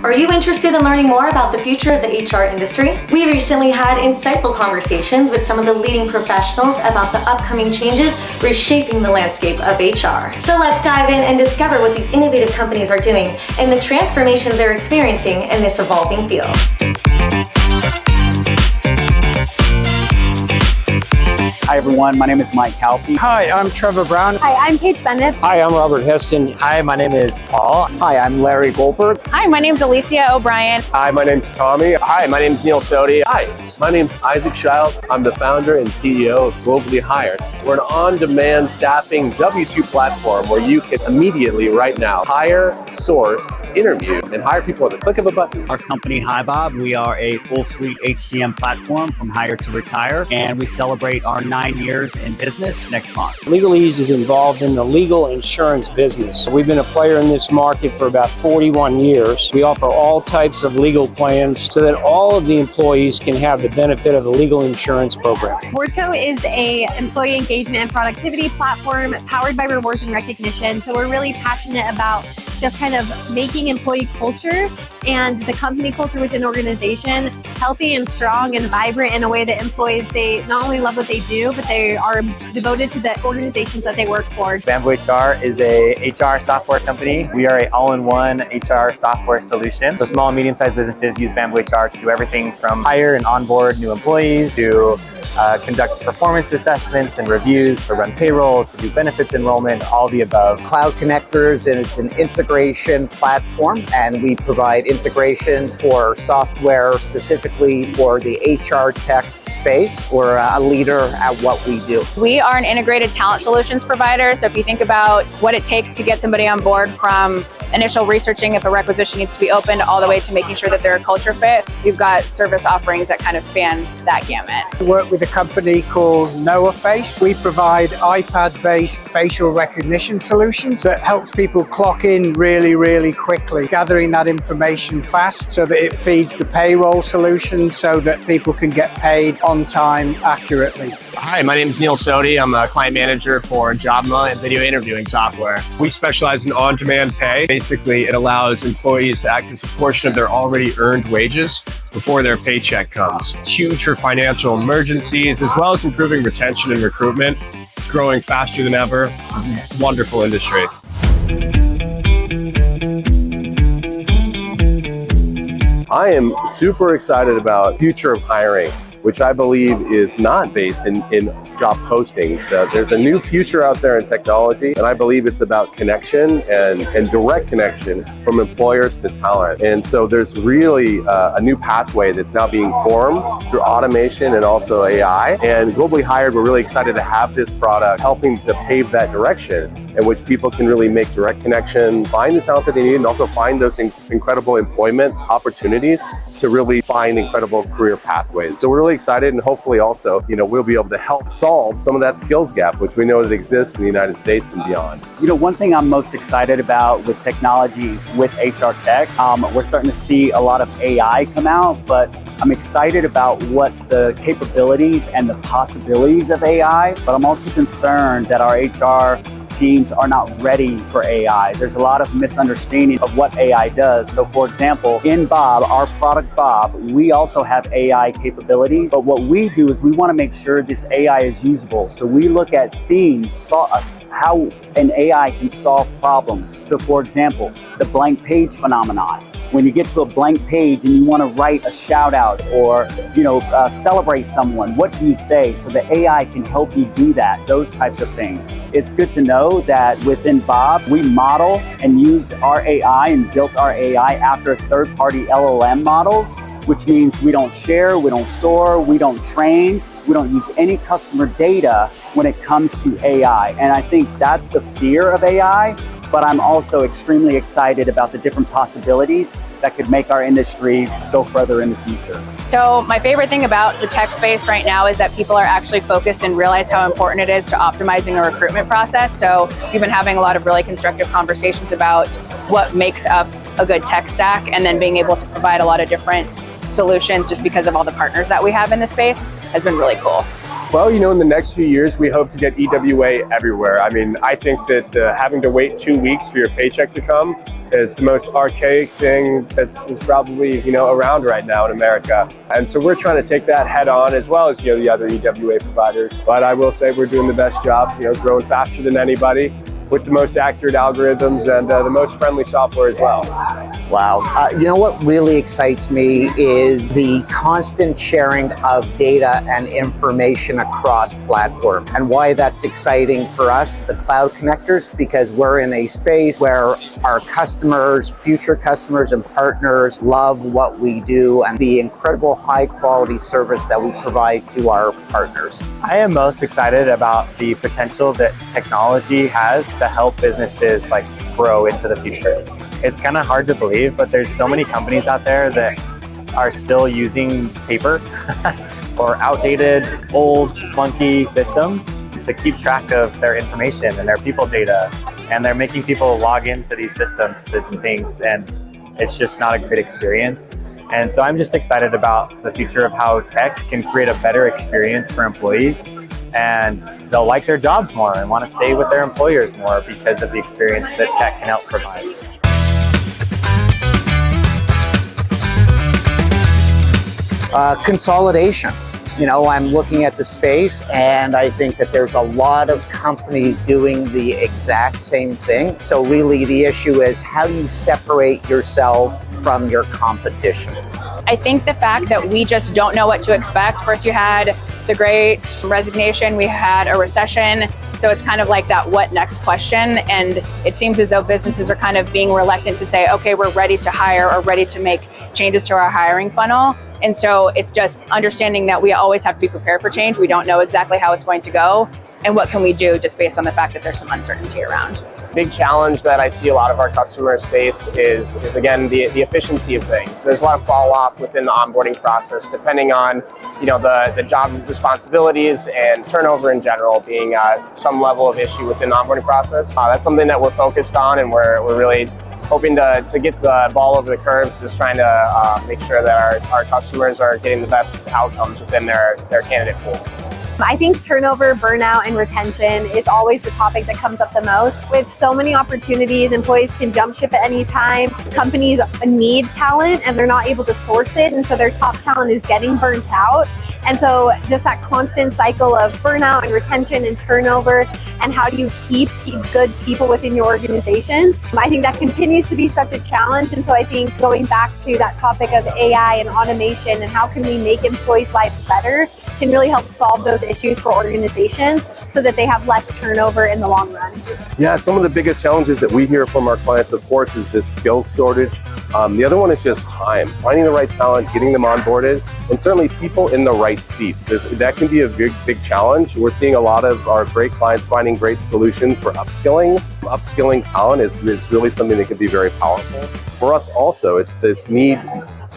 Are you interested in learning more about the future of the HR industry? We recently had insightful conversations with some of the leading professionals about the upcoming changes reshaping the landscape of HR. So let's dive in and discover what these innovative companies are doing and the transformations they're experiencing in this evolving field. Hi everyone, my name is Mike Kaupe. Hi, I'm Trevor Brown. Hi, I'm Paige Bennett. Hi, I'm Robert Heston. Hi, my name is Paul. Hi, I'm Larry Goldberg. Hi, my name's Alicia O'Brien. Hi, my name's Tommy. Hi, my name's Neel Sodhi. Hi, my name's Isaac Schild. I'm the founder and CEO of GloballyHired. We're an on-demand staffing W-2 platform where you can immediately, right now, hire, source, interview, and hire people at the click of a button. Our company, HiBob, we are a full suite HCM platform from hire to retire, and we celebrate our 9 years in business next month. LegalEASE is involved in the legal insurance business. We've been a player in this market for about 41 years. We offer all types of legal plans so that all of the employees can have the benefit of the legal insurance program. Awardco is a employee engagement and productivity platform powered by rewards and recognition. So we're really passionate about just kind of making employee culture and the company culture within an organization healthy and strong and vibrant in a way that employees, they not only love what they do, but they are devoted to the organizations that they work for. BambooHR is a HR software company. We are an all-in-one HR software solution. So small and medium-sized businesses use BambooHR to do everything from hire and onboard new employees to conduct performance assessments and reviews, to run payroll, to do benefits enrollment, all the above. Cloud Connectors, and it's an integration platform, and we provide integrations for software specifically for the HR tech space. We're a leader at what we do. We are an integrated talent solutions provider. So if you think about what it takes to get somebody on board from initial researching if a requisition needs to be opened all the way to making sure that they're a culture fit, we've got service offerings that kind of span that gamut. I work with a company called NoahFace. We provide iPad-based facial recognition solutions that helps people clock in really quickly, gathering that information fast so that it feeds the payroll solution so that people can get paid on time accurately. Hi, my name is Neel Sodhi. I'm a client manager for Jobma and video interviewing software. We specialize in on-demand pay. Basically, it allows employees to access a portion of their already earned wages before their paycheck comes. It's huge for financial emergencies, as well as improving retention and recruitment. It's growing faster than ever. Wonderful industry. I am super excited about the future of hiring, which I believe is not based in job postings. There's a new future out there in technology, and I believe it's about connection and direct connection from employers to talent. And so there's really a new pathway that's now being formed through automation and also AI. And GloballyHired, we're really excited to have this product helping to pave that direction in which people can really make direct connection, find the talent that they need, and also find those incredible employment opportunities to really find incredible career pathways. So we're really excited, and hopefully also, we'll be able to help solve some of that skills gap, which we know that exists in the United States and beyond. One thing I'm most excited about with technology, with HR tech, we're starting to see a lot of AI come out, but I'm excited about what the capabilities and the possibilities of AI, but I'm also concerned that our HR teams are not ready for AI. There's a lot of misunderstanding of what AI does. So for example, in Bob, our product Bob, we also have AI capabilities, but what we do is we want to make sure this AI is usable. So we look at themes, how an AI can solve problems. So for example, the blank page phenomenon. When you get to a blank page and you want to write a shout out or, celebrate someone, what do you say? So the AI can help you do that, those types of things. It's good to know that within Bob, we model and use our AI and built our AI after third-party LLM models, which means we don't share, we don't store, we don't train, we don't use any customer data when it comes to AI. And I think that's the fear of AI. But I'm also extremely excited about the different possibilities that could make our industry go further in the future. So my favorite thing about the tech space right now is that people are actually focused and realize how important it is to optimizing a recruitment process. So we've been having a lot of really constructive conversations about what makes up a good tech stack, and then being able to provide a lot of different solutions just because of all the partners that we have in the space has been really cool. Well, in the next few years, we hope to get EWA everywhere. I mean, I think that having to wait 2 weeks for your paycheck to come is the most archaic thing that is probably, around right now in America. And so we're trying to take that head on, as well as, the other EWA providers. But I will say we're doing the best job, growing faster than anybody, with the most accurate algorithms and the most friendly software as well. Wow. What really excites me is the constant sharing of data and information across platform. And why that's exciting for us, the cloud connectors, because we're in a space where our customers, future customers and partners love what we do and the incredible high quality service that we provide to our partners. I am most excited about the potential that technology has to help businesses grow into the future. It's kind of hard to believe, but there's so many companies out there that are still using paper or outdated, old, clunky systems to keep track of their information and their people data. And they're making people log into these systems to do things, and it's just not a great experience. And so I'm just excited about the future of how tech can create a better experience for employees, and they'll like their jobs more and want to stay with their employers more because of the experience that tech can help provide. Consolidation. I'm looking at the space and I think that there's a lot of companies doing the exact same thing. So really the issue is, how do you separate yourself from your competition? I think the fact that we just don't know what to expect. First you had the Great Resignation, we had a recession. So it's kind of like that what next question. And it seems as though businesses are kind of being reluctant to say, okay, we're ready to hire or ready to make changes to our hiring funnel. And so it's just understanding that we always have to be prepared for change. We don't know exactly how it's going to go. And what can we do just based on the fact that there's some uncertainty around. Big challenge that I see a lot of our customers face is again, the efficiency of things. There's a lot of fall off within the onboarding process, depending on, the job responsibilities and turnover in general being some level of issue within the onboarding process. That's something that we're focused on, and we're really hoping to get the ball over the curve, just trying to make sure that our customers are getting the best outcomes within their candidate pool. I think turnover, burnout, and retention is always the topic that comes up the most. With so many opportunities, employees can jump ship at any time. Companies need talent and they're not able to source it, and so their top talent is getting burnt out. And so just that constant cycle of burnout and retention and turnover, and how do you keep good people within your organization? I think that continues to be such a challenge. And so I think going back to that topic of AI and automation and how can we make employees' lives better can really help solve those issues for organizations so that they have less turnover in the long run. Yeah, some of the biggest challenges that we hear from our clients, of course, is this skills shortage. The other one is just time, finding the right talent, getting them onboarded, and certainly people in the right seats. That can be a big challenge. We're seeing a lot of our great clients finding great solutions for upskilling. Upskilling talent is really something that can be very powerful. For us also, it's this need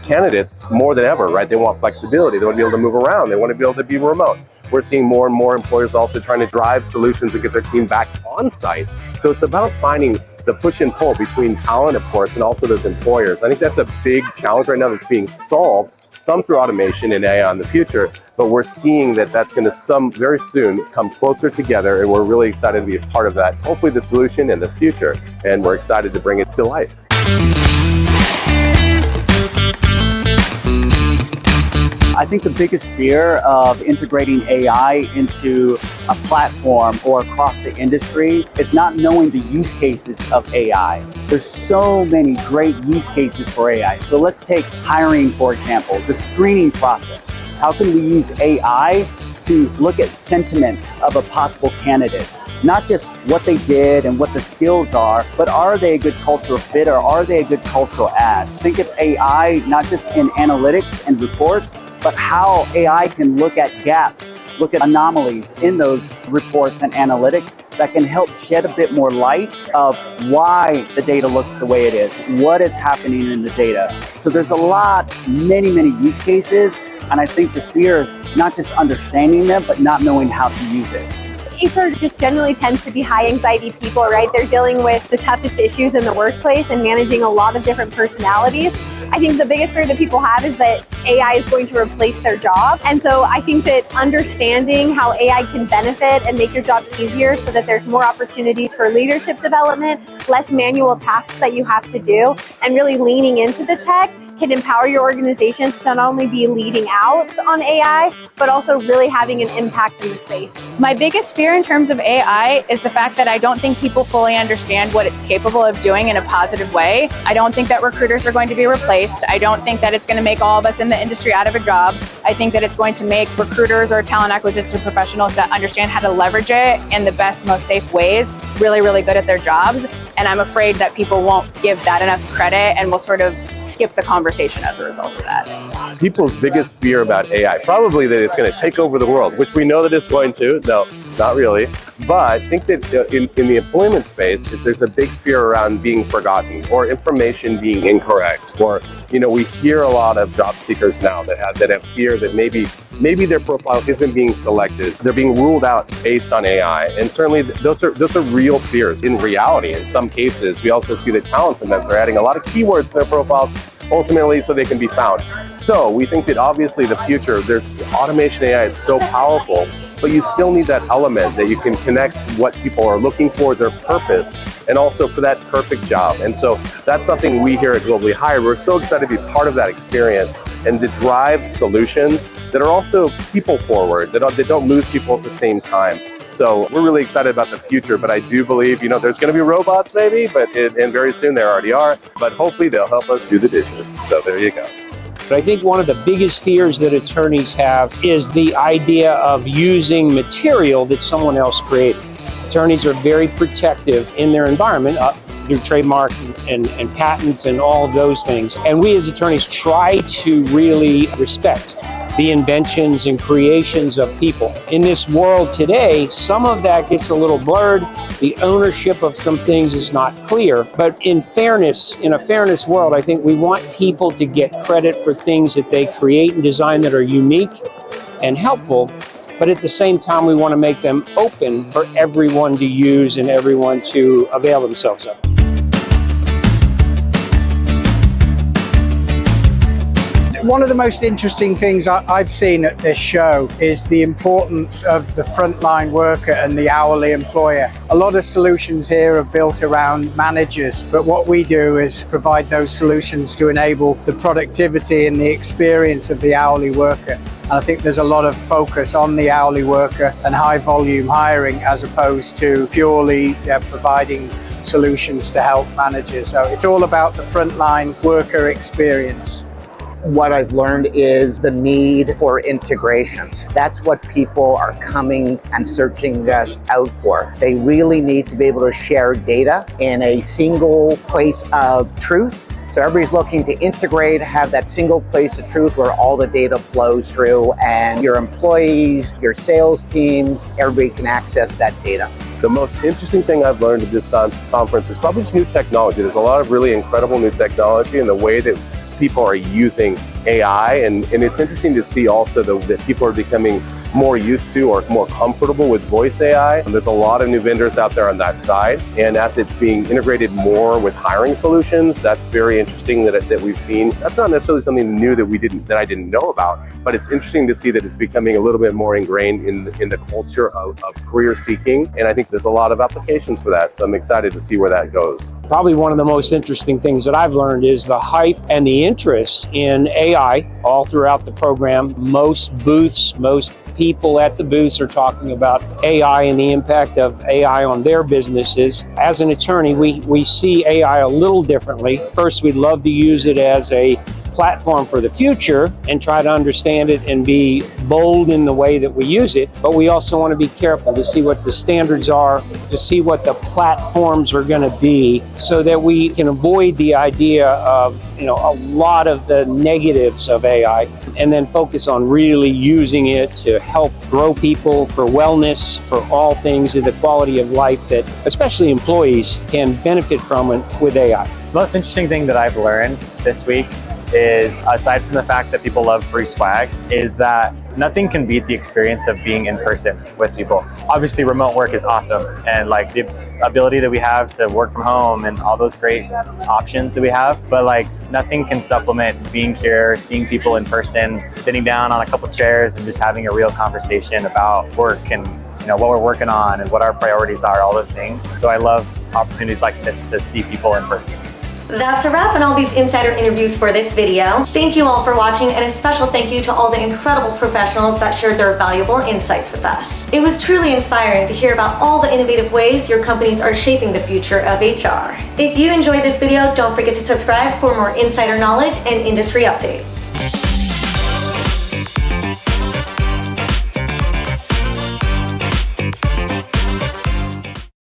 candidates more than ever, right? They want flexibility. They want to be able to move around. They want to be able to be remote. We're seeing more and more employers also trying to drive solutions to get their team back on site. So it's about finding the push and pull between talent, of course, and also those employers. I think that's a big challenge right now that's being solved, some through automation and AI in the future, but we're seeing that that's going to very soon come closer together, and we're really excited to be a part of that. Hopefully the solution in the future, and we're excited to bring it to life. I think the biggest fear of integrating AI into a platform or across the industry is not knowing the use cases of AI. There's so many great use cases for AI. So let's take hiring, for example, the screening process. How can we use AI to look at sentiment of a possible candidate? Not just what they did and what the skills are, but are they a good cultural fit or are they a good cultural add? Think of AI not just in analytics and reports, but how AI can look at gaps, look at anomalies in those reports and analytics that can help shed a bit more light of why the data looks the way it is, what is happening in the data. So there's many use cases, and I think the fear is not just understanding them, but not knowing how to use it. HR just generally tends to be high anxiety people, right? They're dealing with the toughest issues in the workplace and managing a lot of different personalities. I think the biggest fear that people have is that AI is going to replace their job. And so I think that understanding how AI can benefit and make your job easier so that there's more opportunities for leadership development, less manual tasks that you have to do, and really leaning into the tech can empower your organizations to not only be leading out on AI, but also really having an impact in the space. My biggest fear in terms of AI is the fact that I don't think people fully understand what it's capable of doing in a positive way. I don't think that recruiters are going to be replaced. I don't think that it's going to make all of us in the industry out of a job. I think that it's going to make recruiters or talent acquisition professionals that understand how to leverage it in the best, most safe ways really, really good at their jobs. And I'm afraid that people won't give that enough credit and will sort of skip the conversation as a result of that. People's biggest fear about AI, probably that it's going to take over the world, which we know that it's going to. No, not really. But I think that in the employment space, there's a big fear around being forgotten or information being incorrect. Or, we hear a lot of job seekers now that have fear that maybe their profile isn't being selected. They're being ruled out based on AI. And certainly those are real fears. In reality, in some cases, we also see that talent sometimes are adding a lot of keywords to their profiles ultimately so they can be found. So we think that obviously the future, there's automation AI, it's so powerful, but you still need that element that you can connect what people are looking for, their purpose, and also for that perfect job. And so that's something we here at GloballyHired, we're so excited to be part of that experience and to drive solutions that are also people forward, that don't lose people at the same time. So we're really excited about the future, but I do believe, there's going to be robots maybe, and very soon there already are, but hopefully they'll help us do the dishes. So there you go. But I think one of the biggest fears that attorneys have is the idea of using material that someone else created. Attorneys are very protective in their environment through trademark and patents and all of those things. And we as attorneys try to really respect the inventions and creations of people. In this world today, some of that gets a little blurred. The ownership of some things is not clear. But in a fairness world, I think we want people to get credit for things that they create and design that are unique and helpful. But at the same time, we want to make them open for everyone to use and everyone to avail themselves of. One of the most interesting things I've seen at this show is the importance of the frontline worker and the hourly employer. A lot of solutions here are built around managers, but what we do is provide those solutions to enable the productivity and the experience of the hourly worker. And I think there's a lot of focus on the hourly worker and high volume hiring as opposed to purely providing solutions to help managers. So it's all about the frontline worker experience. What I've learned is the need for integrations. That's what people are coming and searching us out for. They really need to be able to share data in a single place of truth. So everybody's looking to integrate, have that single place of truth where all the data flows through, and your employees, your sales teams, everybody can access that data. The most interesting thing I've learned at this conference is probably just new technology. There's a lot of really incredible new technology and the way that people are using AI, and it's interesting to see also that people are becoming more used to or more comfortable with voice AI. And there's a lot of new vendors out there on that side, and as it's being integrated more with hiring solutions, that's very interesting that we've seen. That's not necessarily something new that I didn't know about, but it's interesting to see that it's becoming a little bit more ingrained in the culture of career seeking, and I think there's a lot of applications for that, so I'm excited to see where that goes. Probably one of the most interesting things that I've learned is the hype and the interest in AI all throughout the program. Most booths, most people at the booths are talking about AI and the impact of AI on their businesses. As an attorney, we see AI a little differently. First, we'd love to use it as a platform for the future and try to understand it and be bold in the way that we use it. But we also want to be careful to see what the standards are, to see what the platforms are going to be, so that we can avoid the idea of a lot of the negatives of AI, and then focus on really using it to help grow people for wellness, for all things in the quality of life that especially employees can benefit from with AI. The most interesting thing that I've learned this week is, aside from the fact that people love free swag, is that nothing can beat the experience of being in person with people. Obviously, remote work is awesome, and like the ability that we have to work from home and all those great options that we have, but like nothing can supplement being here, seeing people in person, sitting down on a couple chairs and just having a real conversation about work and what we're working on and what our priorities are, all those things. So I love opportunities like this to see people in person. That's a wrap on all these insider interviews for this video. Thank you all for watching, and a special thank you to all the incredible professionals that shared their valuable insights with us. It was truly inspiring to hear about all the innovative ways your companies are shaping the future of HR. If you enjoyed this video, don't forget to subscribe for more insider knowledge and industry updates.